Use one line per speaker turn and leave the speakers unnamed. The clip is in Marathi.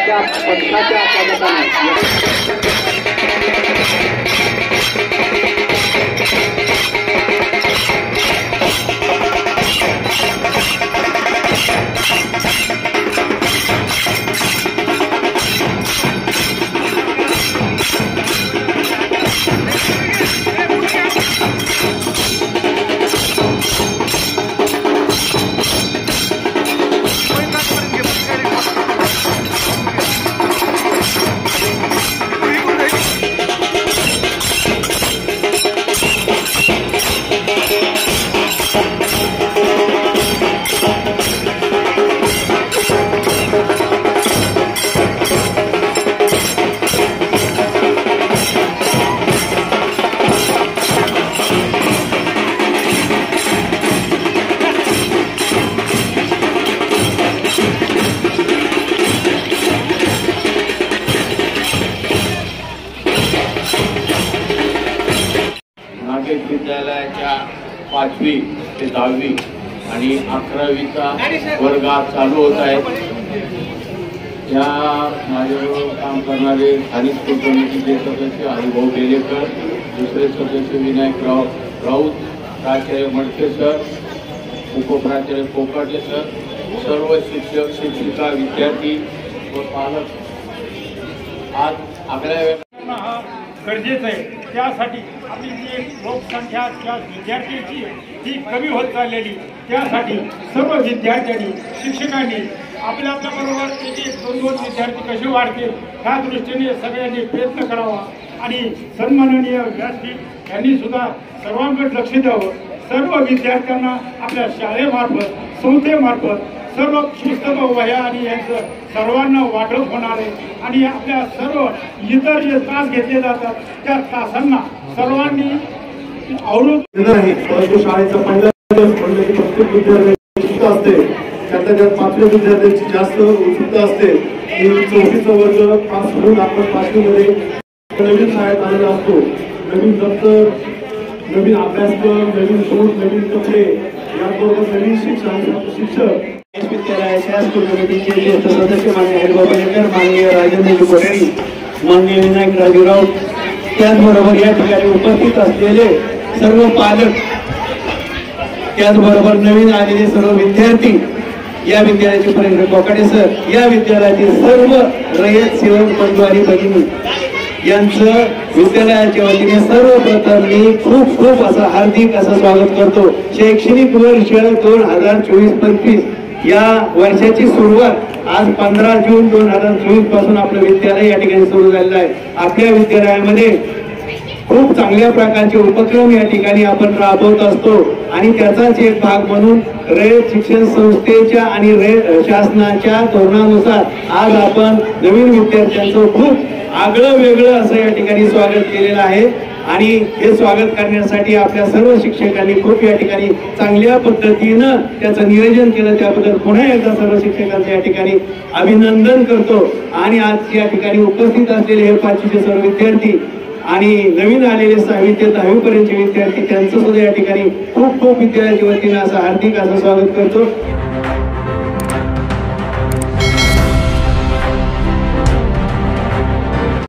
त्या पक्षाच्या
विद्यालयाच्या 5वी ते 10वी आणि 11वीचा वर्ग चालू होत आहे। या माझ्याबरोबर काम करणारे स्थानिक स्कूल कमिटीचे सदस्य हरिभाऊ बेलेकर, दुसरे सदस्य विनायकराव राऊत, प्राचार्य मडके सर, उपप्राचार्य कोकाटे सर, सर्व शिक्षक शिक्षिका विद्यार्थी व पालक आज आपल्या
गरजेचं आहे। त्यासाठी आपली जी लोकसंख्या किंवा विद्यार्थ्यांची ही कमी होत चाललेली, त्यासाठी सर्व विद्यार्थ्यांनी शिक्षकांनी आपल्याबरोबर एक 2-2 विद्यार्थी कसे वाढतील ह्या दृष्टीने सगळ्यांनी प्रयत्न करावा आणि सन्माननीय व्यासपीठ यांनी सुद्धा सर्वांकडे लक्ष द्यावं। सर्व विद्यार्थ्यांना आपल्या शाळेमार्फत संस्थेमार्फत सर्व पुस्तकं वह्या आणि यांचं सर्वांना वाटप होणार आहे आणि आपल्या सर्व इतर जे तास घेतले जातात त्या तासांना सर्वांनी अवरोध
नाही। परंतु शाळेचा पहिला दिवस म्हणजे की प्रत्येक विद्यार्थ्याची उत्सुकता असते, त्यातल्या 5व्या विद्यार्थ्यांची जास्त उत्सुकता असते की 4थीचा वर्ग पास होऊन आपण 5वीमध्ये नवीन शाळेत आलेला असतो। नवीन दप्तर, नवीन अभ्यासक्रम, नवीन शूज, नवीन कपडे, याबरोबर नवीन शिक्षक
विद्यालयाच्या स्कूल कमिटीचे ज्येष्ठ सदस्य माननीय हरिभाऊ बेलेकर, माननीय राजेंद्र कोठारी, माननीय विनायक राजूराव, त्याचबरोबर या ठिकाणी उपस्थित असलेले सर्व पालक, त्याचबरोबर नवीन आलेले सर्व विद्यार्थी, या विद्यालयाचे प्रेरक कोकाटे सर, या विद्यालयातील सर्व रयत सेवक बंधू आणि भगिनी यांचं विद्यालयाच्या वतीने सर्वप्रथम मी खूप खूप असं हार्दिक असं स्वागत करतो। शैक्षणिक वर्ष 2024-25 या वर्षाची सुरुवात आज 15 जून 2024 पासून आपलं विद्यालय या ठिकाणी सुरू झालेलं आहे। आपल्या विद्यालयामध्ये खूप चांगल्या प्रकारचे उपक्रम या ठिकाणी आपण राबवत असतो आणि त्याचाच एक भाग म्हणून रयत शिक्षण संस्थेच्या आणि शासनाच्या धोरणानुसार आज आपण नवीन विद्यार्थ्यांचं खूप आगळं वेगळं असं या ठिकाणी स्वागत केलेलं आहे आणि हे स्वागत करण्यासाठी आपल्या सर्व शिक्षकांनी खूप या ठिकाणी चांगल्या पद्धतीनं त्याचं नियोजन केलं। त्याबद्दल पुन्हा एकदा सर्व शिक्षकांचं या ठिकाणी अभिनंदन करतो आणि आज या ठिकाणी उपस्थित असलेले हे 5वीचे सर्व विद्यार्थी आणि नवीन आलेले 6वी ते 10वी पर्यंतचे विद्यार्थी त्यांचं सुद्धा या ठिकाणी खूप खूप विद्यालयाच्या वतीनं असं हार्दिक असं स्वागत करतो।